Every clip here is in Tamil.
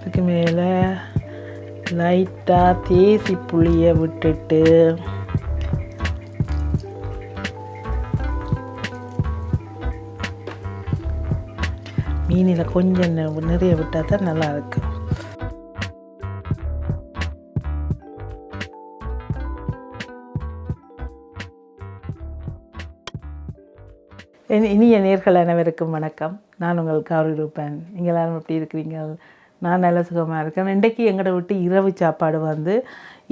இதுக்கு மேலே லைட்டாக தேசி புளியை விட்டுட்டு மீனில் கொஞ்சம் நிறைய விட்டால் தான் நல்லாயிருக்கு. இனிய நேர்கள் அனைவருக்கும் வணக்கம். நான் உங்கள் கௌரி ரூபன். நீங்கள் எல்லாரும் எப்படி இருக்கிறீங்க? நான் நல்ல சுகமாக இருக்கேன். இன்றைக்கி எங்களோட விட்டு இரவு சாப்பாடு வந்து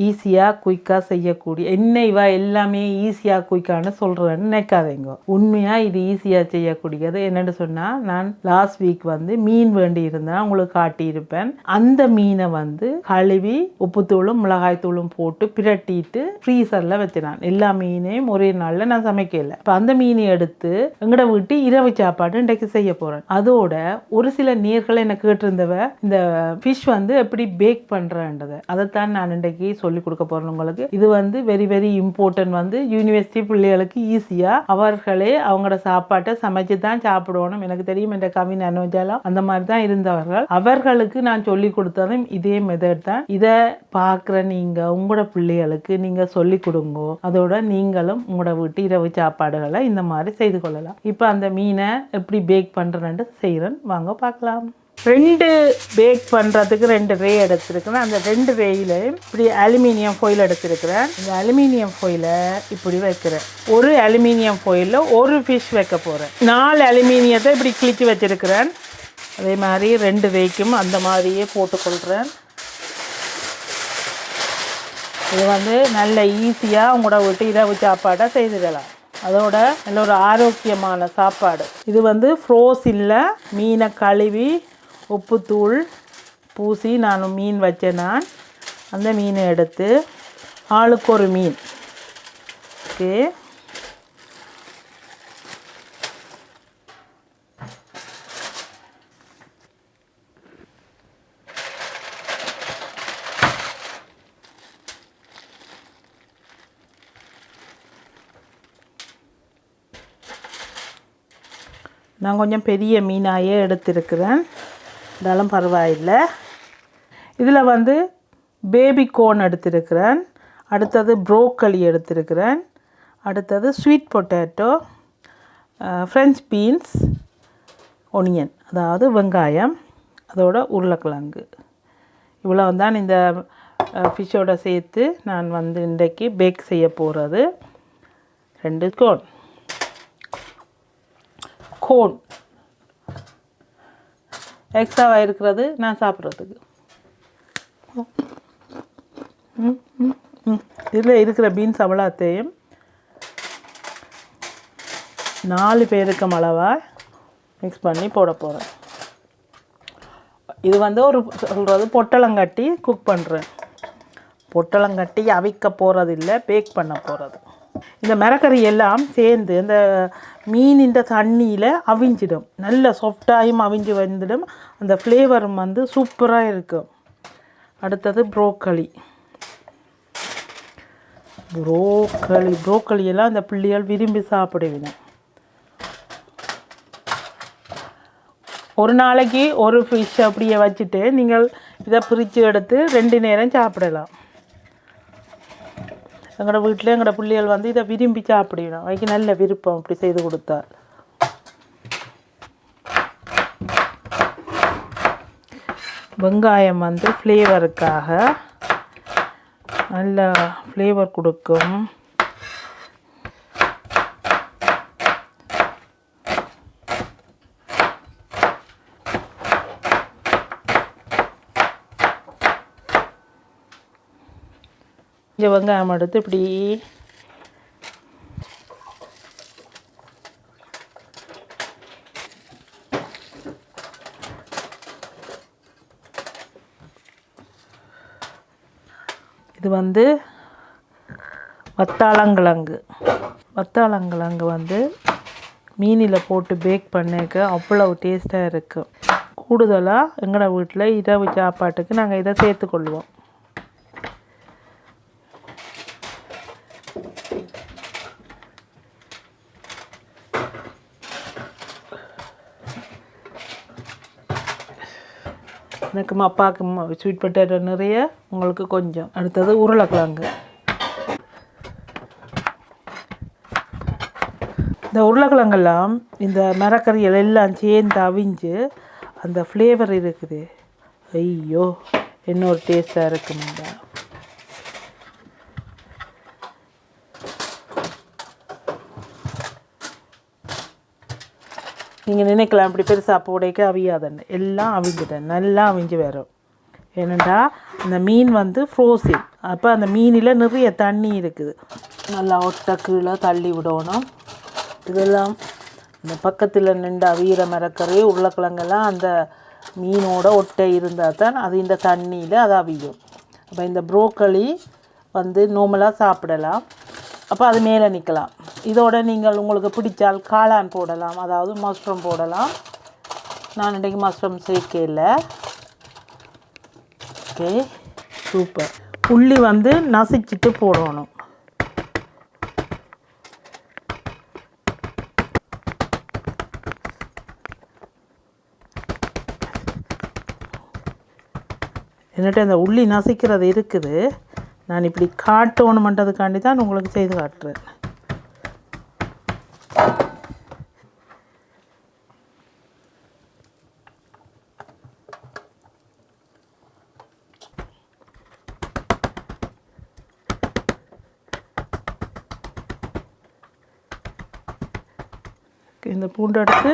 ஈஸியாக குயிக்காக செய்யக்கூடிய என்னைவா எல்லாமே ஈஸியாக குயிக்கான்னு சொல்கிறேன்னு நினைக்காதீங்க. உண்மையாக இது ஈஸியாக செய்யக்கூடியது. என்னென்னு சொன்னால், நான் லாஸ்ட் வீக் வந்து மீன் வேண்டி இருந்தேன், உங்களுக்கு காட்டியிருப்பேன். அந்த மீனை வந்து கழுவி உப்புத்தூளும் மிளகாய்த்தூளும் போட்டு பிரட்டிட்டு ஃப்ரீசரில் வச்சினான். எல்லா மீனையும் ஒரே நாளில் நான் சமைக்கல. இப்போ அந்த மீனை எடுத்து எங்களோட வீட்டு இரவு சாப்பாடு இன்றைக்கு செய்ய போகிறேன். அதோட ஒரு சில நேர்கள் எனக்கு கேட்டிருந்தவ இந்த ஃபிஷ் வந்து எப்படி பேக் பண்ணுறேன்றதை அதைத்தான் நான் இன்றைக்கு சொல்லி கொடுக்க போகிறேன் உங்களுக்கு. இது வந்து வெரி வெரி இம்பார்ட்டன்ட். வந்து யூனிவர்சிட்டி பிள்ளைகளுக்கு ஈஸியாக அவர்களே அவங்களோட சாப்பாட்டை சமைச்சு தான் சாப்பிடணும். எனக்கு தெரியும், என்ற கவின் அனுஜாலாம் அந்த மாதிரி தான் இருந்தவர்கள். அவர்களுக்கு நான் சொல்லி கொடுத்ததும் இதே மெத்தட் தான். இதை பார்க்குற நீங்கள் உங்களோட பிள்ளைகளுக்கு நீங்கள் சொல்லி கொடுங்க. அதோட நீங்களும் உங்களோட வீட்டு இரவு சாப்பாடுகளை இந்த மாதிரி செய்து கொள்ளலாம். இப்போ அந்த மீனை எப்படி பேக் பண்ணுறேன்னு செய்கிறேன், வாங்க பார்க்கலாம். 2 பேக் பண்ணுறதுக்கு 2 ரே எடுத்துருக்கிறேன். அந்த 2 ரேயிலையும் இப்படி அலுமினியம் ஃபாயில் எடுத்துருக்கிறேன். இந்த அலுமினியம் ஃபாயிலை இப்படி வைக்கிறேன். ஒரு அலுமினியம் ஃபாயிலில் ஒரு ஃபிஷ் வைக்க போகிறேன். 4 அலுமினியத்தை இப்படி கிழிச்சு வச்சுருக்கிறேன். அதே மாதிரி 2 ரேக்கும் அந்த மாதிரியே போட்டுக்கொள்கிறேன். இது வந்து நல்ல ஈஸியாக உங்களோட விட்டு இரவு சாப்பாடை செய்துடலாம். அதோட நல்ல ஒரு ஆரோக்கியமான சாப்பாடு. இது வந்து ஃப்ரோஸில் மீனை கழுவி உப்புத்தூள் பூசி நான் மீன் வச்சேன். நான் அந்த மீனை எடுத்து ஆளுக்கு ஒரு மீன். ஓகே, நான் கொஞ்சம் பெரிய மீனாயே எடுத்திருக்கிறேன், இருந்தாலும் பரவாயில்லை. இதில் வந்து பேபி கோர்ன் எடுத்திருக்கிறேன், அடுத்தது ப்ரோக்கலி எடுத்திருக்கிறேன், அடுத்தது sweet potato, French beans, onion அதாவது வெங்காயம், அதோட உருளைக்கிழங்கு. இவ்வளோ தான் இந்த ஃபிஷ்ஷோட சேர்த்து நான் வந்து இன்றைக்கு பேக் செய்ய போகிறது. 2 கோன் எக்ஸ்ட்ராவாக இருக்கிறது நான் சாப்பிட்றதுக்கு. இதில் இருக்கிற பீன்ஸ் அவ்வளோத்தையும் 4 பேருக்கு அளவாக மிக்ஸ் பண்ணி போட போகிறேன். இது வந்து ஒரு சொல்கிறது பொட்டலங்கட்டி குக் பண்ணுறேன். பொட்டலங்கட்டி அவிக்க போகிறது இல்லை, பேக் பண்ண போகிறது. இந்த மரக்கறி எல்லாம் சேர்ந்து இந்த மீனின் தண்ணியில் அவிஞ்சிடும். நல்ல சாஃப்டாயும் அவிஞ்சு வந்துடும். அந்த ஃப்ளேவரும் வந்து சூப்பராக இருக்கும். அடுத்தது ப்ரோக்கலி எல்லாம் இந்த பிள்ளைகள் விரும்பி சாப்பிடுவீங்க. ஒரு நாளைக்கு ஒரு ஃபிஷ் அப்படியே வச்சுட்டு நீங்கள் இதை பிரித்து எடுத்து 2 நேரம் சாப்பிடலாம். எங்களோட வீட்டில் எங்களோட பிள்ளைகள் வந்து இதை விரும்பி சாப்பிடணும். அதுக்கு நல்ல விருப்பம் அப்படி செய்து கொடுத்தால். வெங்காயம் வந்து ஃப்ளேவருக்காக நல்ல ஃப்ளேவர் கொடுக்கும். வெங்காயம் எடுத்து இப்படி இது வந்து வத்தாளங்கிழங்கு வந்து மீனில் போட்டு பேக் பண்ணிக்க அவ்வளவு டேஸ்ட்டாக இருக்கும். கூடுதலாக எங்களோட வீட்டில் இரவு சாப்பாட்டுக்கு நாங்கள் இதை சேர்த்துக்கொள்வோம். எனக்கும் அப்பாவுக்கும் ஸ்வீட் பொட்டேட்டோ நிறைய, உங்களுக்கு கொஞ்சம். அடுத்தது உருளைக்கிழங்கு. இந்த உருளைக்கிழங்கெல்லாம் இந்த மரக்கறிகள் எல்லாம் சேர்ந்து அவிஞ்சு அந்த ஃப்ளேவர் இருக்குது. ஐயோ என்ன ஒரு டேஸ்ட்டாக இருக்குமாண்டா. நீங்கள் நினைக்கலாம் இப்படி பெருசாக போடைக்க அவியாதன்னு. எல்லாம் அவிஞ்சிட்டேன், நல்லா அவிஞ்சு வரும். ஏனெண்டா அந்த மீன் வந்து ஃப்ரோசின், அப்போ அந்த மீனில் நிறைய தண்ணி இருக்குது. நல்லா ஒட்டை கீழே தள்ளி விடணும். இதெல்லாம் இந்த பக்கத்தில் நின்று அவியிற மரக்கறி உருளைக்கிழங்கெல்லாம் அந்த மீனோட ஒட்டை இருந்தால் தான் அது இந்த தண்ணியில் அது அவியும். அப்போ இந்த ப்ரோக்கலி வந்து நார்மலாக சாப்பிடலாம். அப்போ அது மேலே நிற்கலாம். இதோட நீங்கள் உங்களுக்கு பிடிச்சால் காளான் போடலாம், அதாவது மஷ்ரூம் போடலாம். நான் இன்றைக்கி மஷ்ரூம் சேர்க்கல. Okay, super. உள்ளி வந்து நசிச்சிட்டு போடணும். என்கிட்ட இந்த உள்ளி நசிக்கிறது இருக்குது. நான் இப்படி காட்டணுமன்றதுக்காண்டி தான் உங்களுக்கு செய்து காட்டுறேன். இந்த பூண்டு எடுத்து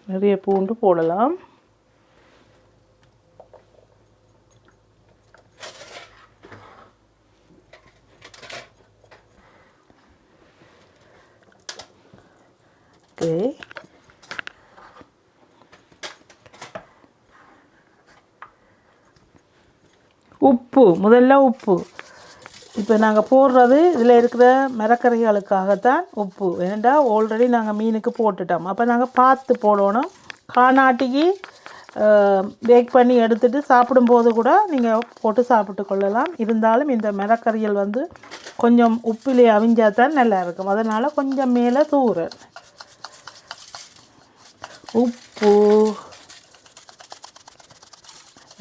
நிறைய பூண்டு போடலாம். ஓகே, உப்பு. முதல்ல உப்பு. இப்போ நாங்கள் போடுறது இதில் இருக்கிற மரக்கறிகளுக்காகத்தான் உப்பு. ஏன்டா ஆல்ரெடி நாங்கள் மீனுக்கு போட்டுட்டோம். அப்போ நாங்கள் பார்த்து போடணும். காணாட்டிக்கு பேக் பண்ணி எடுத்துகிட்டு சாப்பிடும்போது கூட நீங்கள் போட்டு சாப்பிட்டு கொள்ளலாம். இருந்தாலும் இந்த மரக்கறிகள் வந்து கொஞ்சம் உப்பிலே அவிஞ்சால் தான் நல்லா இருக்கும். அதனால் கொஞ்சம் மேலே தூறு உப்பு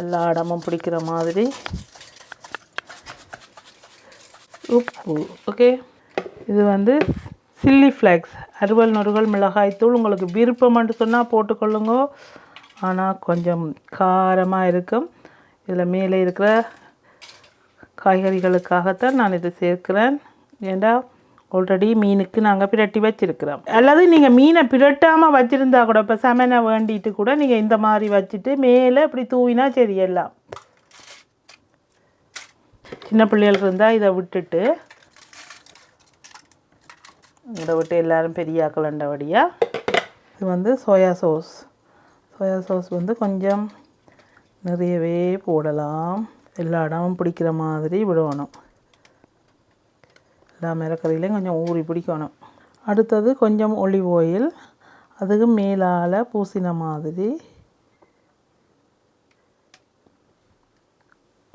எல்லா இடமும் பிடிக்கிற மாதிரி உப்பு. ஓகே, இது வந்து சில்லி ஃப்ளேக்ஸ், அறுவல் நொறுகள் மிளகாய்த்தூள். உங்களுக்கு விருப்பம்னு சொன்னால் போட்டுக்கொள்ளுங்க. ஆனால் கொஞ்சம் காரமாக இருக்கும். இதில் மேலே இருக்கிற காய்கறிகளுக்காகத்தான் நான் இதை சேர்க்கிறேன். ஏண்டா ஆல்ரெடி மீனுக்கு நாங்கள் பிரட்டி வச்சுருக்கிறோம். அல்லது நீங்கள் மீனை பிரட்டாமல் வச்சுருந்தா கூட, இப்போ சமனை வேண்டிட்டு கூட நீங்கள் இந்த மாதிரி வச்சுட்டு மேலே இப்படி தூவினா சரி. எல்லாம் சின்ன பிள்ளைகள் இருந்தால் இதை விட்டுட்டு இதை விட்டு எல்லோரும் பெரியாக்கலண்டபடியாக. இது வந்து சோயா சாஸ். சோயா சாஸ் வந்து கொஞ்சம் நிறையவே போடலாம். எல்லா இடமும் பிடிக்கிற மாதிரி விடணும். எல்லா மரக்கறியிலையும் கொஞ்சம் ஊறி பிடிக்கணும். அடுத்தது கொஞ்சம் ஒலிவ் ஆயில், அதுக்கு மேலால் பூசின மாதிரி.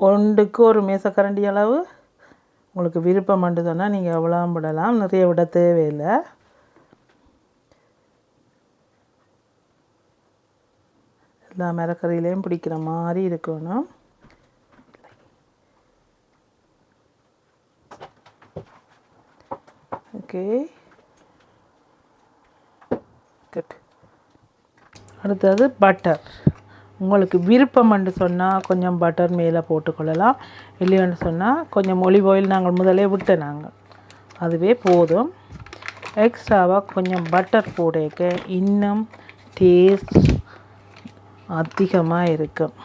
ஒன்றுக்கு ஒரு மேசக்கரண்டி அளவு. உங்களுக்கு விருப்பம் மட்டும் சொன்னால் நீங்கள் எவ்வளோ விடலாம், நிறைய விட தேவையில்லை. எல்லா மரக்கறியிலையும் பிடிக்கிற மாதிரி இருக்கணும். Okay, good. அடுத்தது பட்டர். உங்களுக்கு விருப்பம்னு சொன்னால் கொஞ்சம் பட்டர் மேலே போட்டுக்கொள்ளலாம். இல்லைன்னு சொன்னால் கொஞ்சம் ஒலிவ் ஆயில் நாங்கள் முதலே விட்டோம். நாங்கள் அதுவே போதும். எக்ஸ்ட்ராவாக கொஞ்சம் பட்டர் போடக்க இன்னும் டேஸ்ட் அதிகமாக இருக்கும்.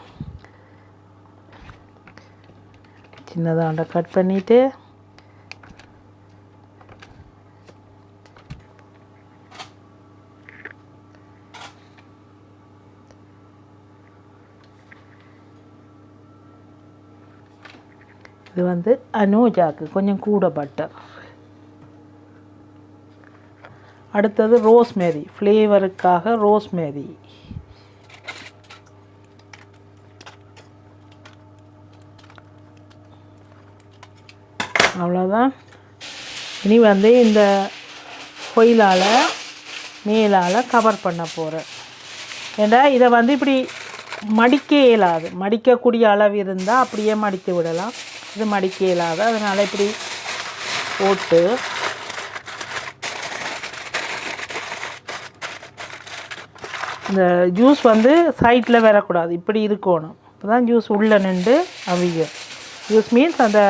சின்னதாண்ட கட் பண்ணிவிட்டு இது வந்து அனோஜாக்கு கொஞ்சம் கூட பட்டர். அடுத்தது ரோஸ்மேரி, ஃப்ளேவருக்காக ரோஸ்மேரி. அவ்வளோதான். இனி வந்து இந்த ஃபொயிலால் மேலால் கவர் பண்ண போகிறேன். ஏன்னா இதை வந்து இப்படி மடிக்க இயலாது, மடிக்கக்கூடிய அளவு இருந்தால் அப்படியே மடித்து விடலாம். இது மடிக்க இயலாது, அதனால் இப்படி போட்டு இந்த ஜூஸ் வந்து சைட்டில் வரக்கூடாது, இப்படி இருக்கணும். அப்போ தான் ஜூஸ் உள்ளே நின்று அவியும். ஜூஸ் மீன்ஸ் அந்த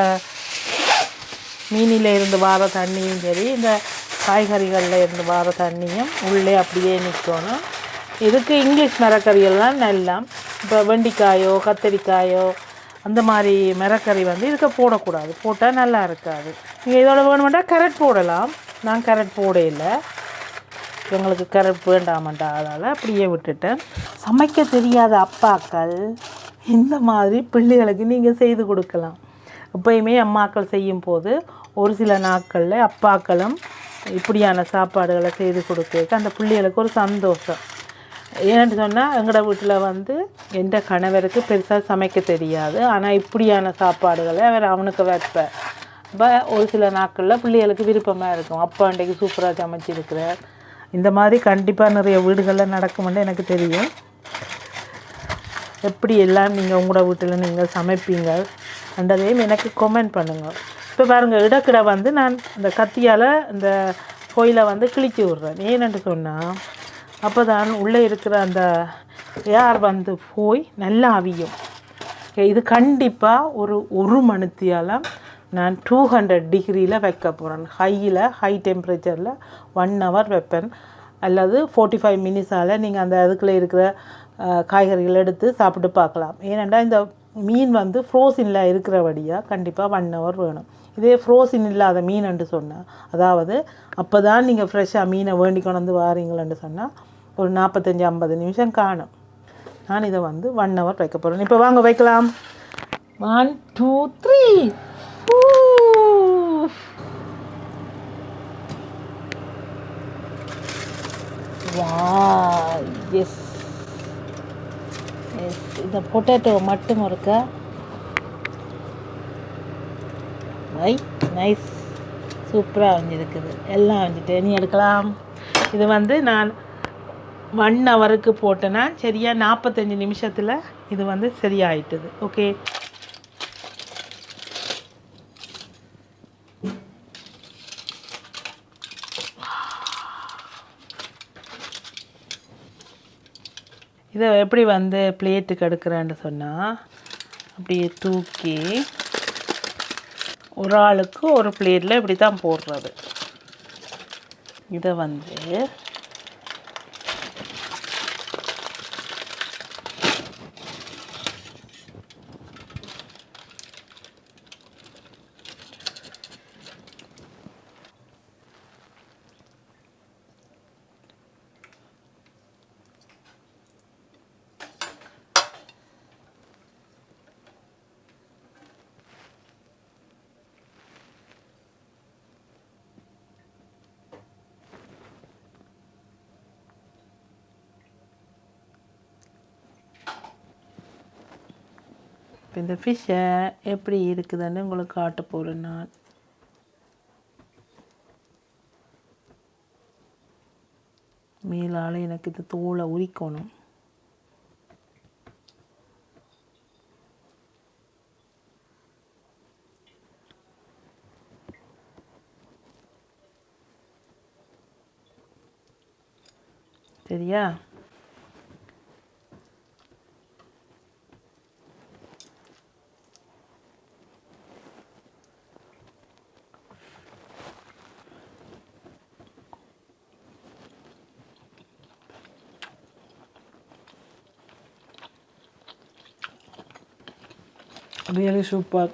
மீனில் இருந்து வார தண்ணியும் சரி, இந்த காய்கறிகளில் இருந்து வார தண்ணியும் உள்ளே அப்படியே நிற்கணும். இதுக்கு இங்கிலீஷ் மரக்கறிகள்லாம் நல்லா, இப்போ வெண்டிக்காயோ கத்தரிக்காயோ அந்த மாதிரி மரக்கறி வந்து இதுக்கு போடக்கூடாது, போட்டால் நல்லா இருக்காது. நீங்கள் இதோட வேணுமெண்டா கேரட் போடலாம். நான் கேரட் போட இல்லை, எங்களுக்கு கேரட் வேண்டாமண்டா, அதனால் அப்படியே விட்டுட்டேன். சமைக்க தெரியாத அப்பாக்கள் இந்த மாதிரி பிள்ளைகளுக்கு நீங்கள் செய்து கொடுக்கலாம். எப்பயுமே அம்மாக்கள் செய்யும் போது ஒரு சில நாட்களில் அப்பாக்களும் இப்படியான சாப்பாடுகளை செய்து கொடுக்க அந்த பிள்ளைகளுக்கு ஒரு சந்தோஷம். ஏன்னு சொன்னால் எங்களோட வீட்டில் வந்து எந்த கணவருக்கு பெருசாக சமைக்க தெரியாது, ஆனால் இப்படியான சாப்பாடுகளை அவர் அவனுக்கு வைப்பேன். இப்போ ஒரு சில நாட்களில் பிள்ளைகளுக்கு விருப்பமாக இருக்கும், அப்பா அன்றைக்கு சூப்பராக சமைச்சிருக்கிறார். இந்த மாதிரி கண்டிப்பாக நிறைய வீடுகளில் நடக்கும்னு எனக்கு தெரியும். எப்படி எல்லாம் நீங்கள் உங்களோட வீட்டில் நீங்கள் சமைப்பீங்க என்றதையும் எனக்கு கமெண்ட் பண்ணுங்கள். இப்போ பாருங்கள், இடக்கிட வந்து நான் இந்த கத்தியால் இந்த ஃபொயிலை வந்து கிழிச்சி விட்றேன். ஏன்னு சொன்னால் அப்போ தான் உள்ளே இருக்கிற அந்த ஏர் வந்து போய் நல்லா அவியும். இது கண்டிப்பாக ஒரு மணித்தியால் நான் 200 டிகிரியில் வைக்க போகிறேன். ஹை டெம்பரேச்சரில் 1 hour வைப்பேன், அல்லது 45 மினிட்ஸால் நீங்கள் அந்த அதுக்குள்ளே இருக்கிற காய்கறிகள் எடுத்து சாப்பிட்டு பார்க்கலாம். ஏனெண்டா இந்த மீன் வந்து ஃப்ரோசினில் இருக்கிறபடியாக கண்டிப்பாக 1 hour வேணும். இதே ஃப்ரோசின் இல்லாத மீன் என்று சொன்னால், அதாவது அப்போ தான் நீங்கள் ஃப்ரெஷ்ஷாக மீனை வேண்டி கொண்டு வந்து வாரீங்களன்னு சொன்னால் ஒரு 45-50 நிமிஷம் காணும். நான் இதை வந்து 1 hour வைக்க போகிறேன். இப்போ வாங்க வைக்கலாம். 1 2 3. Wow, yes yes. இந்த பொட்டேட்டோ மட்டும் இருக்கா, நைஸ், சூப்பராக வந்துருக்குது. எல்லாம் வந்துட்டு நீ எடுக்கலாம். இது வந்து நான் 1 hourக்கு போட்டேன்னா சரியாக 45 நிமிஷத்தில் இது வந்து சரியாயிட்டுது. ஓகே, இதை எப்படி வந்து பிளேட்டுக்கு எடுக்கிறேன்னு சொன்னால், அப்படியே தூக்கி ஒரு ஆளுக்கு ஒரு பிளேட்டில் இப்படி தான் போடுறது. இதை வந்து இந்த ஃபிஷ்ஷை எப்படி இருக்குதுன்னு உங்களுக்கு காட்ட போகிறேன். நான் மேலால் எனக்கு இந்த தோலை உரிக்கணும். சரியா? Really super.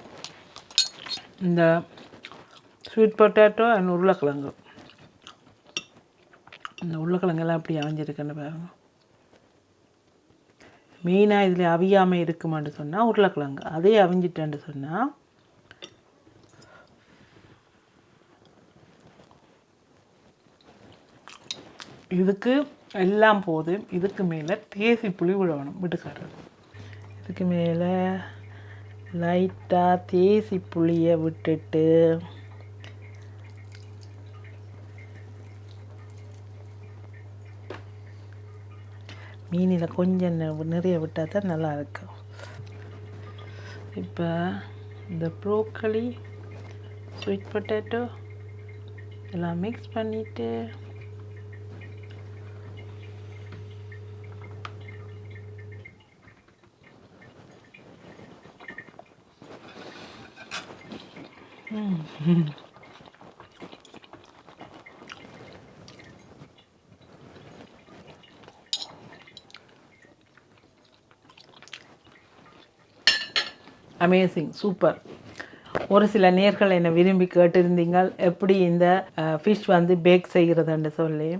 இந்த ஸ்வீட் பொட்டேட்டோ அண்ட் உருளைக்கிழங்கு, இந்த உருளைக்கிழங்கெல்லாம் அப்படி அவிஞ்சிருக்குன்னு பாருங்க. மெயினாக இதில் அவியாமல் இருக்குமான்னு சொன்னால் உருளைக்கிழங்கு, அதே அவிஞ்சிட்டேன்னு சொன்னால் இதுக்கு எல்லாம் போதும். இதுக்கு மேலே தேசி புளி விடணும் விட்டுக்காரது. இதுக்கு மேலே லைட்டாக தேசி புளியை விட்டுட்டு மீனில் கொஞ்சம் நிறைய விட்டால் தான் நல்லாயிருக்கும். இப்போ இந்த ப்ரோக்கலி, ஸ்வீட் பொட்டேட்டோ எல்லாம் மிக்ஸ் பண்ணிவிட்டு அமேசிங், சூப்பர். ஒரு சில நேர்கள் என்னை விரும்பி கேட்டிருந்தீங்கள் எப்படி இந்த ஃபிஷ் வந்து பேக் செய்கிறதுன்னு சொல்லி.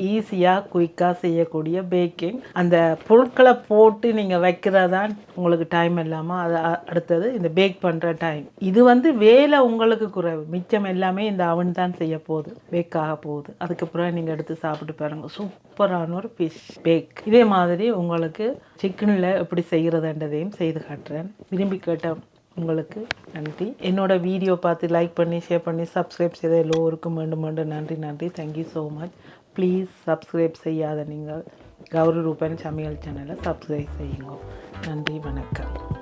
ஈஸியாக குயிக்காக செய்யக்கூடிய பேக்கிங். அந்த பொருட்களை போட்டு நீங்கள் வைக்கிறதான் உங்களுக்கு டைம் இல்லாமல் அது அடுத்தது இந்த பேக் பண்ணுற டைம். இது வந்து வேலை உங்களுக்கு குறைவு, மிச்சம் எல்லாமே இந்த அவன் தான் செய்ய போகுது, பேக் ஆக போகுது. அதுக்கப்புறம் நீங்கள் எடுத்து சாப்பிட்டு பாருங்கள், சூப்பரான ஒரு ஃபிஷ் பேக். இதே மாதிரி உங்களுக்கு சிக்கனில் எப்படி செய்கிறதுன்றதையும் செய்து காட்டுறேன். விரும்பி கேட்ட உங்களுக்கு நன்றி. என்னோட வீடியோ பார்த்து லைக் பண்ணி ஷேர் பண்ணி சப்ஸ்கிரைப் செய்த எல்லோருக்கும் மீண்டும் மீண்டும் நன்றி. Thank you so much. Please subscribe செய்யாத நீங்கள் கௌரி ரூபன் சமையல் சேனலை சப்ஸ்கிரைப் செய்யுங்க. நன்றி, வணக்கம்.